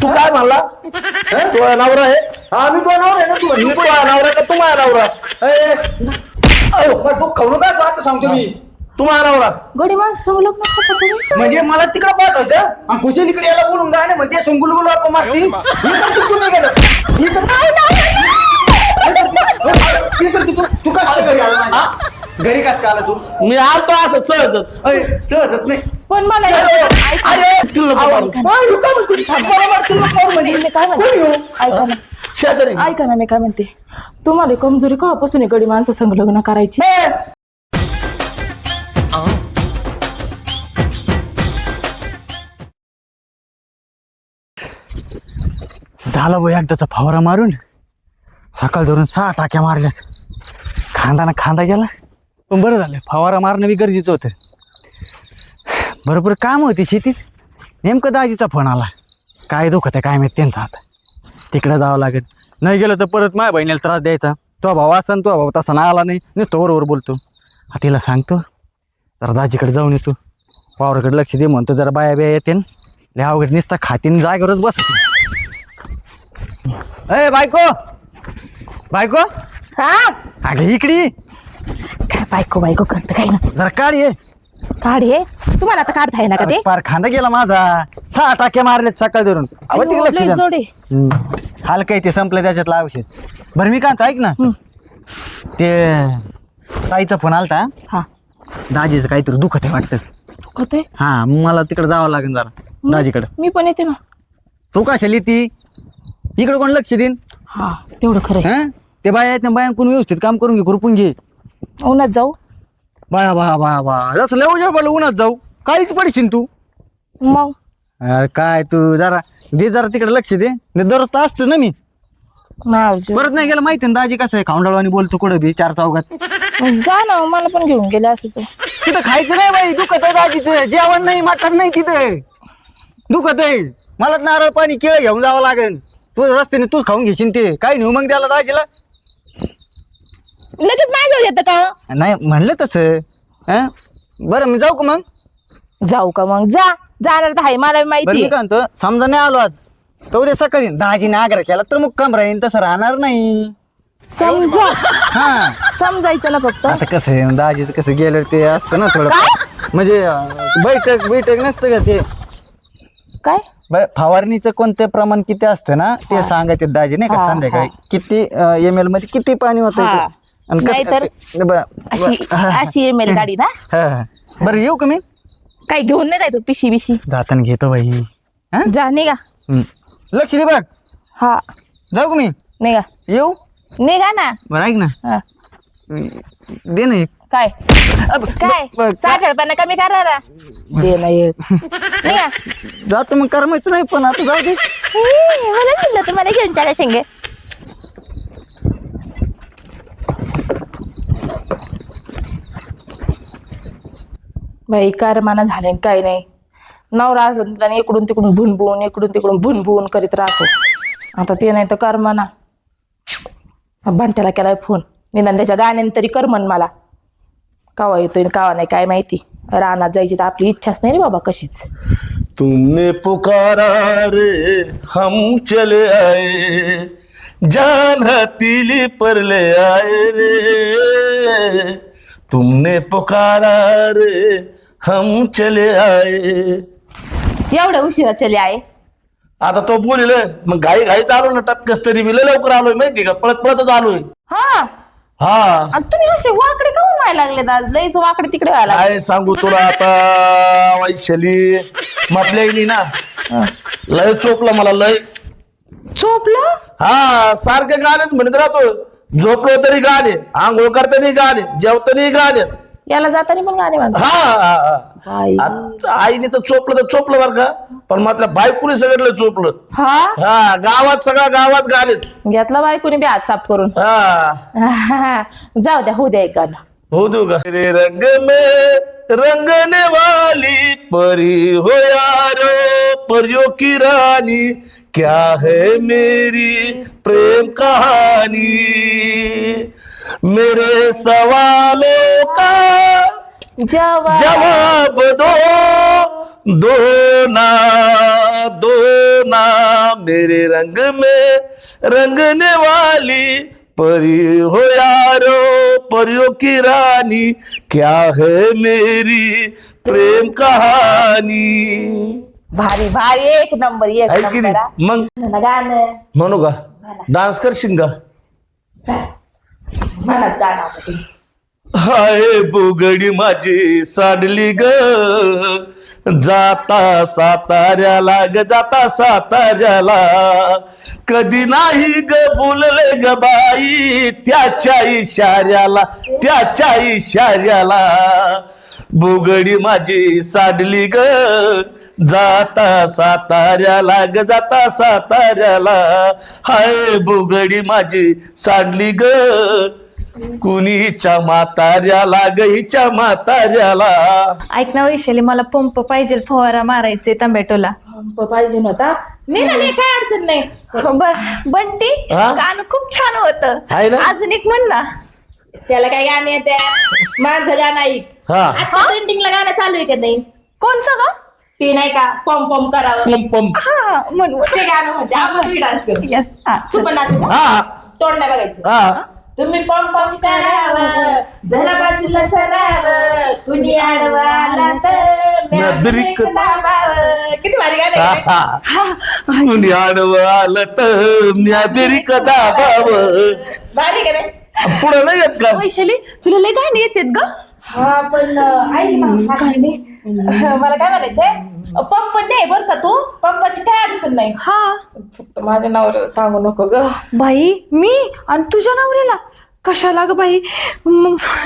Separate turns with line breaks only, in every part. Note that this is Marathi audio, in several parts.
तू काय म्हणला तू नवरा आहे?
हा मी तो नवरा आहे ना तू
मी तुझा नवरा का तू माझा नवरा?
तू खाऊ नका तू आता सांगतो मी
तू माझा नवरा.
गडी माणसं लग्न कसं करू?
म्हणजे मला तिकडे पाठवायचं आणि खुशी तिकडे याला बोलून काय नाही म्हणजे संगुल आपण मारती ही करते तू नाही गेलं ही करते तू का आला घरी आला नाही? घरी काच का आला तू
मी आलतो असं सहजच.
सहजच नाही
पण मला
तुला
मी काय म्हणते ऐका ना
शेजारी
ऐका ना मी काय म्हणते तुम्हाला कमजोरी कवापासून आहे गडी माणसं संग लग्न करायची?
झालं बघ एकदाचा फवारा मारून सकाळ धरून 6 टाक्या मारल्यात. खांदा खांदा गेला पण बरं झालं फवारा मारणं बी गरजेचं होतं. बरोबर काम होते शेतीत नेमकं दाजीचा फोन आला. काय दुखत आहे काय माहिती त्यांचा हात तिकडे जावं लागेल. नाही गेलं तर परत माझ्या बहिणीला त्रास द्यायचा. तो भाऊ असा तो भाऊ तसा नाही आला नाही नुसतं बरोबर बोलतो. हा तिला सांगतो जरा दाजीकडे जाऊन येतो वावराकडे लक्ष दे म्हणतो. जरा बाया बिया येते लय अवघड नुसता खातीन जागेवरच बसते. अय बायको बायको
हा
अगं इकडे
काय बायको बायको करत काय ना
जरा काढ ये.
काढ हे तुम्हाला आता काढता आहे ना का ते?
पार खांदा गेला माझा 6 टाक्या मारलेत सकाळ धरून.
अयो, लय जोडे.
हलकं आहे ते संपलं त्याच्यातलं औषध. बरं मी काय ऐक ना ते ताईचा फोन आलता.
हा
दाजीचं काहीतरी दुखत आहे वाटतं.
होते
हा मला तिकडे जावं लागेल जरा दाजीकडे.
मी पण येते ना.
तू कशाली ती इकडे कोण लक्ष देईन?
हा तेवढं खरं आहे.
हा ते बाया आहेत ना बायांकडून व्यवस्थित काम करून घे खुरपून घे.
उन्हात जाऊ
बाया बाया बाया बा जसं लय उजेड पडलं उन्हात जाऊ काहीच पडशील तू.
मग
अरे काय तू जरा दे जरा तिकडे लक्ष दे. दररोज तर असतो ना मी.
नाही
परत नाही गेलं माहिती ना दाजी कसं आहे खाऊंडाळवानी बोलतो कुठं बी 4 चौघात.
जा ना मला पण घेऊन गेले असं तर.
तिथं खायचं नाही बाई दुखत आहे दाजीचं. जेवण नाही मटण नाही तिथं दुखत आहे. मला नारळ पाणी केळ घेऊन जावं लागेल. तू रस्त्याने तूच खाऊन घेशील ते काय नेऊ मग त्याला दाजीला.
लगेच माझ्यावर येतं का?
नाही म्हणलं तसं. हं बरं मी जाऊ का मग?
जाऊ का मग जा जाणार तर आहे मला
बरं
माहिती
मी काय म्हणतो समजा नाही आलो आज तर उद्या सकाळी दाजीने आग्रह केला तर मग कम राहीन तसं राहणार नाही.
समजा
हा
समजायचं ना फक्त.
आता कसं आहे दाजीचं कसं गेलं ते असतं ना थोडं म्हणजे बैठक नसतं का ते फवारणीचं कोणतं प्रमाण किती असतं ना ते सांगायचे दाजी नाही का संध्याकाळी किती ml मध्ये किती पाणी होतं.
अशी एम एल गाडी ना.
बरं येऊ का मी?
काही घेऊन नाही जायचो पिशी बिशी
जाताना घेतो बाई.
जा निघा.
लक्ष दे बघ.
हा
जाऊ का मी?
निघा
येऊ
निघा ना.
बरं ऐक ना
हा.
दे ना एक.
काय काय चाटळपणा कमी करा ना. दे ना एक. निघा.
जातो मग करमायचं नाही पण आता जाऊ दे.
मला म्हणलं तुम्हाला घेऊन चाला शेंगे. बाई कारमाना झाले काय नाही. नवरा आणि इकडून तिकडून भुनभुन इकडून तिकडून भुनभुन करीत राहतो. आता ते नाही तर करमना. बंट्याला केलाय फोन निदान त्याच्या गाण्याने तरी करमन मला. कावा येतोय कावा नाही काय माहिती. रानात जायची तर आपली इच्छाच नाही रे बाबा कशीच.
तुमने पुकारा रे हम चले आए जान हथेली पर ले आए रे. तुमने पुकारा रे हम चले आए.
एवढ्या उशिरा चले आहे.
आता तो बोलिल मग घाई घाई चालू ना टपकस तरी मी लय लवकर आलोय माहिती का पळत पळतच आलोय.
हा
हा
आणि तुम्ही असे वाकडे का व्हायला लागले आज लयच वाकडे तिकडे व्हायला लागले.
काय सांगू तुला आता वैशाली म्हटलंय ना लय चोपलं मला लय.
चोपलं.
हा सारखे गाणेच म्हणत राहतो. झोपलो तरी गाणे आंघोळ करताना गाणे जेवताना गाणे.
याला जाताना पण गाणे म्हणतात.
हा आईने तर चोपलं बरं का पण म्हटलं बायकोनी सगळं चोपलं.
हा
गावात सगळ्या गावात गाणेच
घेतला बायकोनी बी हात साफ करून.
हा
जाऊ द्या होऊ द्या एक गाणं.
हो देऊ का? तेरे रंग में रंगने वाली परी हो यारो परियों की रानी क्या है मेरी प्रेम कहानी. मेरे सवालों का जवाब दो ना मेरे रंग में रंगने वाली परी हो यारो, परियों की रानी, क्या है मेरी प्रेम कहानी.
भारी भारी एक नंबर एक
आहे की
नंबर हा.
नाही? मग
म्हणा गाणं
म्हणू का? डान्स करशील का?
म्हणत गाणं आता तुम्ही.
हाय बुगडी माझी साडली ग, जाता साताऱ्याला ग, जाता साताऱ्याला, कधी नाही ग बोलले ग बाई त्याच्या इशाऱ्याला, त्याच्या इशाऱ्याला. बुगडी माझी साडली ग, जाता साताऱ्याला ग, जाता साताऱ्याला, हाय बुगडी माझी साडली ग, कुणी हिच्या म्हाताऱ्याला ग, हिच्या म्हाताऱ्याला.
ऐक ना वैशाली, मला पंप पाहिजे, फवारा मारायचे टोमॅटोला.
पंप पाहिजे नव्हता. नाही ना, नाही काय अडचण नाही.
बर बंटी,
हा?
गाणं खूप छान होतं.
आहे ना?
अजून एक म्हण ना.
त्याला काय गाणं येते? माझं गाणं ऐक.
हा
आता ट्रेंडिंगला गाणं चालू आहे का नाही?
कोणचं ग?
ते नाही का पम पम करावं
पम पम.
हा म्हणू.
ते गाणं म्हणते. आपण डान्स करू.
Yes, हा,
तू
चल.
पण नाचायचं.
हा
तोंड नाही बघायचं.
हा
तुम्ही पम पम करावं, जरा बाजूला सरावं, कुणी आडवाला तर
म्या बिरीक
दाबावं. किती भारी गाणं आहे.
हा. कुणी आडवं आलं तर म्या बिरीक दाबावं.
भारी का नाही?
पुढं नाही येत का?
वैशाली, तुला लय गाणी येतात ग?
हा पण ऐक ना मला काय म्हणायचंय, पंप नाही बरं का तू, पंपाची काय अडचण नाही.
हा
फक्त माझ्या नवऱ्याला सांगू नको ग.
बाई, मी आणि तुझ्या नवऱ्याला कशाला ग बाई?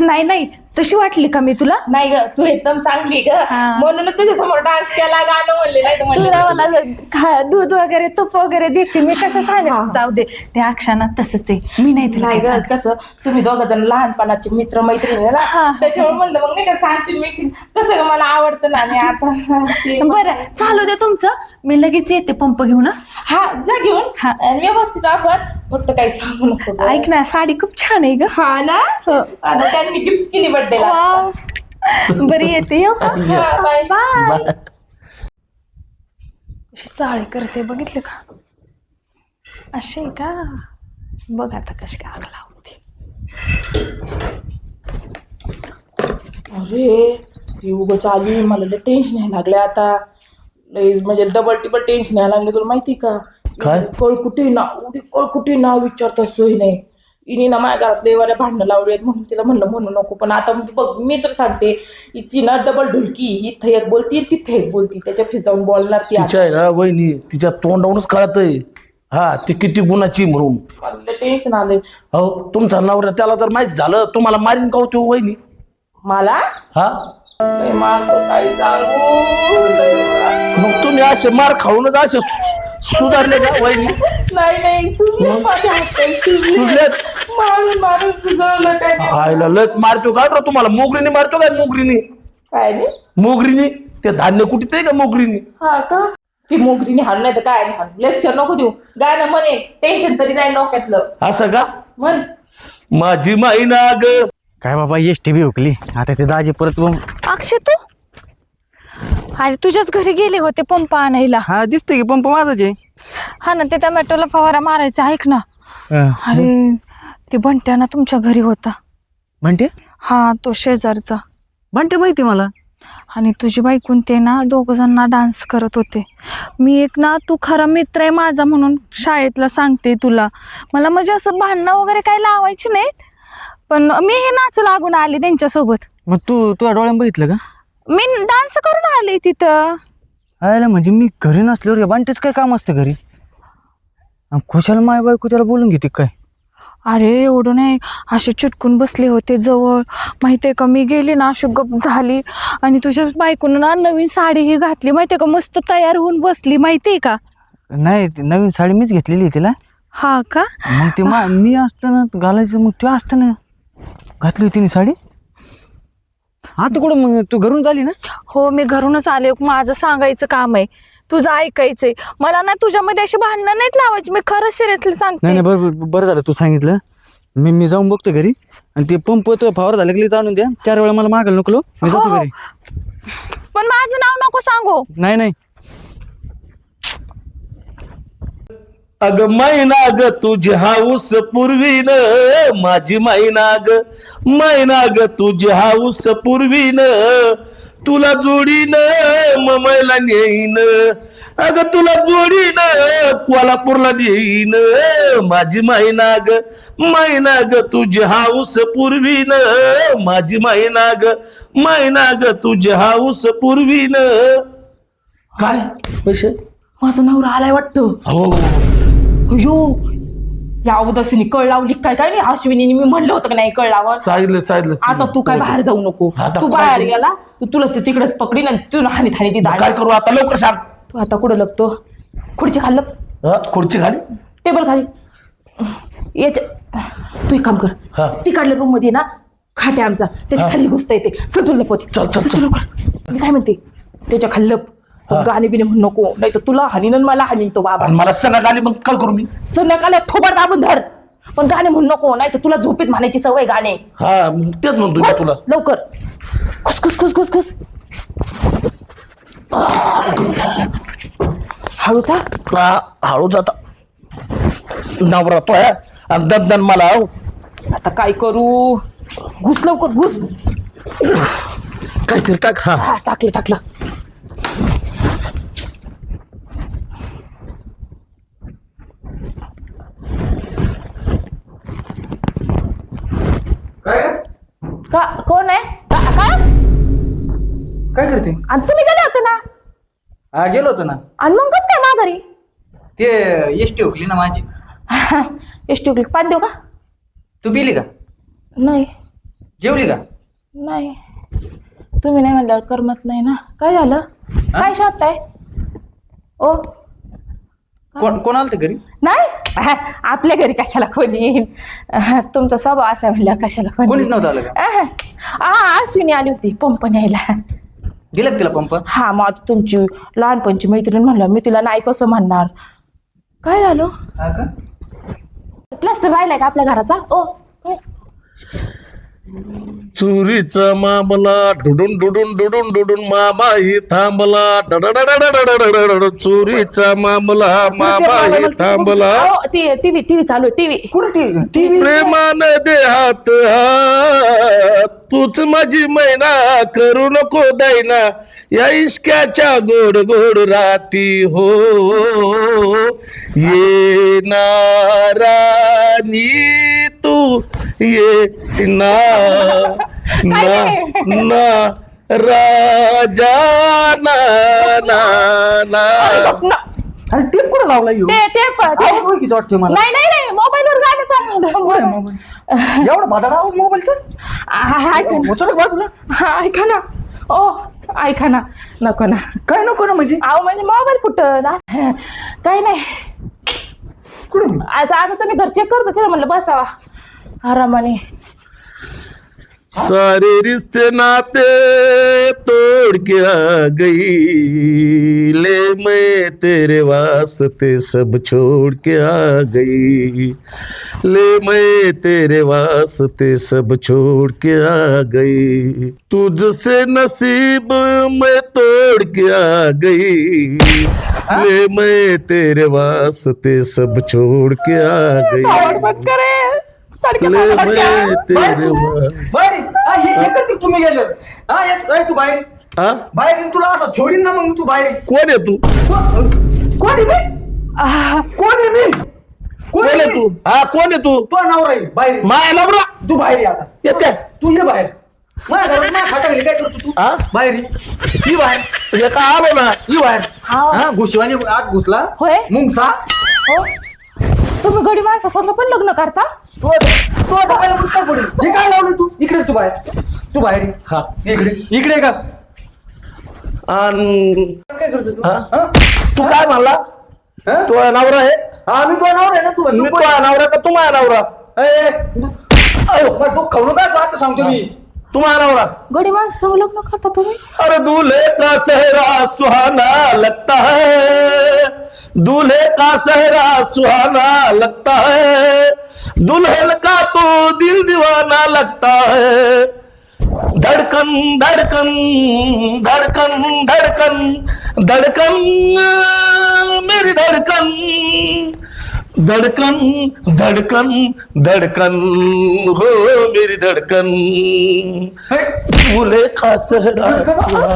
नाही नाही, तशी वाटली का मी तुला?
नाही ग, तू एकदम चांगली ग,
हा.
म्हणून तुझ्या समोर डान्स केला, गाणं म्हणले, नाही तर म्हणलं
तुला मला दूध वगैरे तूप वगैरे देते मी, कसं सांगेल? जाऊ दे, त्या अक्षाना तसंच आहे, मी नाही तिला
नाही
काय
ग, कसं तुम्ही दोघ जण लहानपणाचे मित्र मैत्रिणी आहे ना, त्याच्यामुळे म्हणलं मग नाही का सांगशील मिळशील, कसं ग मला आवडतं ना. आणि आता ते-
बरं चालू दे तुमचं, मी लगेच येते पंप घेऊन.
हा जा घेऊन.
हा.
आणि व्यवस्थित वापर, फक्त काही सांगू नको ग.
ऐक ना, साडी खूप छान आहे ग.
हा ना, आता त्यांनी गिफ्ट केली बर्थडेला.
वाव. बरी येते, येऊ का?
Bye
bye. चाळे करते, बघितलं का? असे का? बघ आता कशी काय आग लावते.
अरे ही उगाच आली, मला लय टेन्शन यायला लागले आता, लय म्हणजे डबल टिबल टेन्शन यायला लागले. तुला माहिती का?
काय?
कळकुटी नाव विचारता सोय नाही. इनी ना माझ्या घरात देवाला भांडणं लावली आहेत, म्हणून तिला म्हणलं म्हणू नको. पण आता बघ, मी तर सांगते, हिची ना डबल ढुलकी, इथं एक बोलती तिथे एक बोलती, त्याच्या जाऊन बोलणार ती.
तिच्या आहे ना वहिनी, तिच्या तोंडावरूनच कळतंय हा ती किती गुणाची म्हणून.
मला टेन्शन आलंय.
अहो तुमचा नवरा त्याला तर माहित झालं, तुम्हाला मारीन का होतो वहिनी?
मला
हा
लय मारतो, काही सांगू
मग तुम्ही असे मार खाऊनच असे सुधारले का वहिनी?
नाही सुजले माझे हात काही सुजले.
सुधल्यात?
मारून सुजवलं काय
आयला लच मारतो का रे तुम्हाला? मोगरीने मारतो काय? मोगरीने
काय नाही.
मोगरीने ते धान्य कुठे आहे का मोगरीने?
हा का? ती मोगरीने हाण, नाही तर काय नाही हाण. लेक्चर नको देऊ, गाणं म्हणे, टेन्शन तरी जाईल डोक्यातलं.
असं का?
म्हण.
माझी माईना ग.
काय बाबा, एस टी बी हुकली आता, ते दाजी परत
अक्षय, तू अरे तुझ्याच घरी गेले होते पंप आणायला.
हा दिसतोय की पंप माझाच आहे.
हा ना, ते टोमॅटोला फवारा मारायचा. ऐक ना, अरे ते बंट्या ना तुमच्या घरी होता.
म्हणते
हा, तो शेजारचा.
म्हणते माहिती मला.
आणि तुझी बायकून ते ना दोघ जणांना डान्स करत होते. मी एक ना, तू खरा मित्र आहे माझा म्हणून शाळेतला सांगते तुला. मला म्हणजे असं भांडणं वगैरे काही लावायची नाहीत, पण मी हे नाच लागून आले त्यांच्यासोबत.
मग तू तुझ्या डोळ्यात बघितलं का?
मी डान्स करून आले तिथं.
आयला म्हणजे मी घरी नसल्यावर बांटेच काय काम असतं घरी? खुशाला माय बायको त्याला बोलून घेते काय?
अरे एवढं नाही, असे चिटकून बसले होते जवळ. माहितीये का, मी गेली ना अशी गप झाली, आणि तुझ्या बायकोनं ना नवीन साडी ही घातली, माहितीये का, मस्त तयार होऊन बसली, माहितीये का?
नाही, ती नवीन साडी मीच घेतलेली आहे तिला.
हा का?
मग ते मी असताना घालायचं, मग ते असताना घातली होती साडी. आता कुठं मग तू घरून झाली ना?
हो, मी घरूनच आले. माझं सांगायचं काम आहे, तुझं ऐकायचंय. मला ना तुझ्यामध्ये अशी भांडणं नाहीत लावायची, मी खरं सिरियसली सांगते.
नाही बरं झालं तू सांगितलं. मी जाऊन बघतो घरी, आणि ते पंप तो फवार झाला की जाणून द्या. 4 वेळा मला मागायला नको, मी जातो घरी.
पण माझं नाव नको सांगू.
नाही
अग मैना ग तुझी हाऊस पूर्वीन माझी मैना ग तुझी हाऊस पूर्वीन तुला जोडीन ममयला नेईन अग तुला जोडीन कोल्हापूरला नेईन माझी मैना ग तुझी हाऊस पूर्वीन माझी मैना ग तुझी हाऊस पूर्वीन. काय पैसे
माझं नवरा आलाय वाटतं.
हो
अयो या उदासीने कळ लावली काय काय नाही अश्विनीने मी म्हणलं होतं की नाही कळ लावा.
सांगितलं
आता तू काय बाहेर जाऊ नको.
आता
तू
काय
बाहेर
करू?
गेला तू तुला ते तिकडेच पकडीन आणि तू हानी थानी ती
काय करू आता लवकर सांग.
तू आता कुठं लगतो खुर्ची खाल्लं
खुर्ची खाली
टेबल खाली याच्या तू एक काम
हा.
कर तिकडल्या रूम मध्ये ना खाटे आमचा त्याच्या खाली घुसता येते. चल तुला लपवते.
चल.
लवकर. मी काय म्हणते त्याच्या खाली लप गाणे बिने म्हणू नको नाही तर तुला हानीन मला हानीन तो बाबा.
आणि मला सणा आली मग काय करू मी.
संध्याकाळी थोबड दाबून धर पण गाणे म्हणू नको नाही तर तुला झोपेत म्हणायची सवय गाणे.
हा मग तेच म्हणतो मी तुला.
लवकर खुस हळूचा
हळूच आता नवरा तो आहे आणि दन मला हो.
आता काय करू घुस लवकर घुस.
काहीतरी टाक. हा
टाकलं
काय
का कोण आहे काय
काय करते?
आणि तुम्ही गेले होते ना
हा गेलो होतो ना.
आणि मग कसं काय माघारी
ते एसटी हुकली ना माझी.
एसटी पाणी देऊ का?
तू पिली का?
नाही
जेवली का?
नाही तुम्ही नाही म्हणल्यावर करमत नाही ना. काय झालं काय शोधताय? ओ
कोण आलं घरी?
नाही आपल्या घरी कशाला कोणी येईन. तुमचा स्वभाव असा म्हणल्यावर कशाला
कोणीच नव्हतं आलं का?
अश्विनी आली होती पंप न्यायला.
दिलं तिला पंप?
हा मग आता तुमची लहानपणची मैत्रीण म्हणलं मी तिला नाही कसं म्हणणार. काय झालं
हा का?
प्लास्टर राहिलाय का आपल्या घराचा? ओ काय
चोरीचा मामला डुडून मामाही थांबला डडडडडडडडड. चोरीचा मामला मामाही थांबला
टीव्ही चालू आहे टीव्ही.
कुठं टीव्ही?
प्रेमानं दे हात तूच माझी मैना करू नको दैना या इश्क्याच्या गोड गोड राती हो ये नारानी तू ये ना राजा ना ना ना.
अरे टेप कुठं लावला येऊ? ओळखीच वाटतोय मला.
नाही मोबाईलवर गाणं चालू
काय मोबाईल? एवढा भादाडा आवाज मोबाईलचा? उचल बाजूला.
ऐका ना ओ ऐका ना नको ना.
काय नको ना म्हणजे?
अहो म्हणजे मोबाईल कुठं ना काही नाही.
कुठून?
आता तुम्ही घर चेक करतो तिला म्हणलं बसावा आरामाने.
सारे रिश्ते नाते तोड़ के आ गई ले मैं तेरे वास्ते सब छोड़ के आ गई ले मैं तेरे वास्ते सब छोड़ के आ गई तुझसे नसीब मैं तोड़ के आ गई ले मैं तेरे वास्ते सब छोड़ के आ गई
मत करे
ले मैं तेरे वास्ते.
बाहेर हे करते तुम्ही गेलो. हा ये तू बाहेर.
हा
बाहेर येऊन तुला असं छोडीन ना मग तू बाहेर.
कोण आहे तू?
कोण आहे मी? कोण आहे मी?
कोण आहे तू? हा कोण आहे तू?
तो नवरा आहे बाहेर.
माया नवरा
तू बाहेर ये आता.
येते
तू ये बाहेर. माझ्या घरात माझ्या खाटाखाली काय करतो तू?
हा?
बाहेर ये. ये बाहेर.
हे का आलो ना.
ये बाहेर.
हाव.
हा घुसवानी आत घुसला.
होय.
मुंगसा.
हो तुम्ही गडी माणसासंग पण लग्न करता?
तो डोक्याला पुस्तक पडेल. हे काय लावलं तू? इकडे तू बाहेर. तू बाहेर ये.
हा
इकडे का?
आणि
काय करतो तू?
हा?
हा?
तू काय म्हणला?
हा?
तू आहे नवरा आहे?
हा मी तो नवरा आहे ना तू.
मी तू आहे नवरा का तू माझा नवरा?
तू खाऊ नका तू आता सांगतो मी.
तू माझा नवरा?
गडी माणसासंग लग्न करता तुम्ही?
अरे दूल्हे का सहरा सुहाना लगता है दूल्हे का सहरा सुहाना लगता है दुल्हन का तो दिल दीवाना लगता है धड़कन धड़कन धड़कन धड़कन धड़कन मेरी धड़कन धड़कन धड़कन धड़कन हो मेरी धड़कन मुले सहरा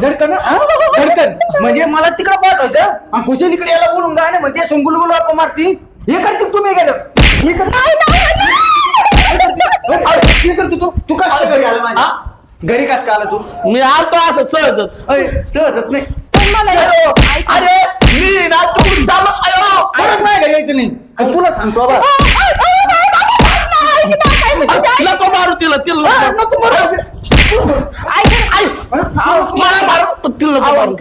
धडकन हा? धडकन म्हणजे मला तिकडे पाठवायचं आणि कुशल इकडे यायला बोलून गाणे म्हणजे संगुलगुल गप्पा मारती हे करते तुम्ही गेलं हे करते तू का घरी आला माझ्या घरी कस का आला तू
मी आलतो असं सहजच
सहजच नाही
पण मला
अरे मी ना तू अयो
परत माझ्या घरी यायचं नाही आणि तुला सांगतो बा
नको मारू तिला तिला नको मारू. मला मारू तिला नको मारू.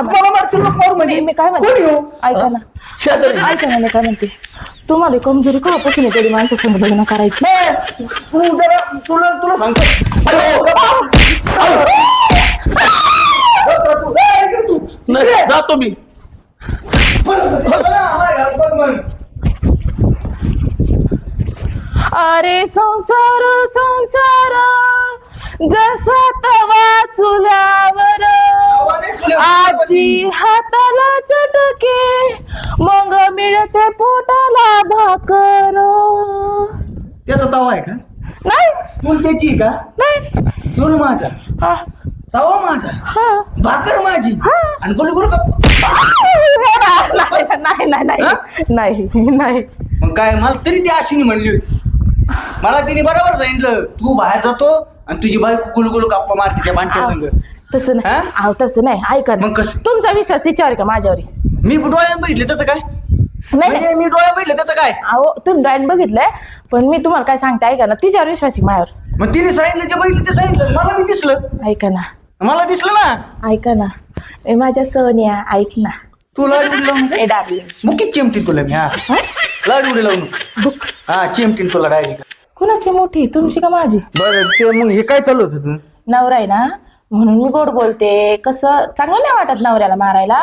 मला मारतील मारू म्हणजे
मी काय
कोणी
म्हणते
हो
ऐका ना
शेजारी.
ऐका ना मी काय म्हणते तुम्हाला कमजोरी का पासून तरी माणसासंग लग्न करायची
तू जरा तुला सांगतो
नाही जातो मी
अरे संसार संसार जसा तवा चुल्यावर आजी हाताला चटके मग मिळते पोटाला भाकर
त्याचा तवा आहे का
नाही
चूल त्याची का
नाही
चूल माझा
हा,
तवा माझा
हा.
भाकर माझी आणि गुलगुल
नाही नाही नाही नाही नाही
मग काय मला तरी ती अश्विनी म्हणली होती मला तिने बरोबर सांगितलं तू बाहेर जातो आणि तुझी बायको गुलगुल गप्पा मारते त्या बांट्या संग
तसं नाही
हा?
अहो तसं नाही ऐका ना
मग कसं?
तुमचा विश्वास तिच्यावर का माझ्यावर
मी डोळ्यात बघितले त्याचं काय
नाही
म्हणजे मी डोळ्यात बघितलं त्याचं काय
अहो तुम्ही डायरेक्ट बघितलंय पण मी तुम्हाला काय सांगते ऐका ना तिच्यावर विश्वास आहे माझ्यावर
मग तिने सांगितलं जे बघितलं ते सांगितलं मला मी दिसलं
ऐका ना
मला दिसलं ना
ऐका ना ए माझ्या सोनिया ऐक ना
तू लाडू लावून
ए डाबली
मुकीच चिमटी तुला मी हा लाडू लावून
बुक
हा चिमटीन तुला डायरेक्ट
कुणाची मोठी तुमची का माझी
बरं ते मग हे काय चालू होतं तू
नवरा आहे ना म्हणून मी गोड बोलते कसं चांगलं नाही वाटत नवऱ्याला मारायला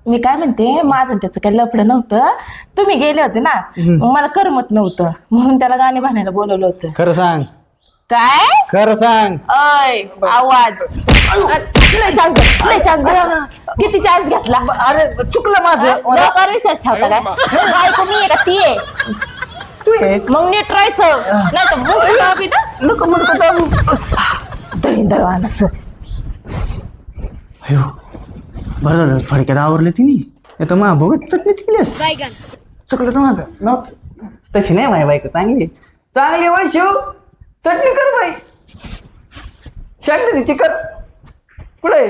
मी काय म्हणते माझं आणि त्याचं काही लफडं नव्हतं तुम्ही गेले होते ना मग मला करमत नव्हतं म्हणून त्याला गाणे म्हणायला बोलवलं होतं
खरं सांग
काय
खरं सांग
अय आवाज लय चान्स किती चान्स घेतला
अरे चुकलं माझं
लोकांवर विश्वास ठेवता काय बायको मी आहे का ती आहे
तू आहे
मग नीट राहायचं नाही तर मग
नको नको
दळीन दळवानच
अयो बरं झालं फडक्यात आवरलं तिने नाही तर मा बघत चटणी केलीस चुकलं तर माझं तशी नाही माझी बायको चांगली चांगली वय शिव चटणी कर बाई शांत तिची कर कुठे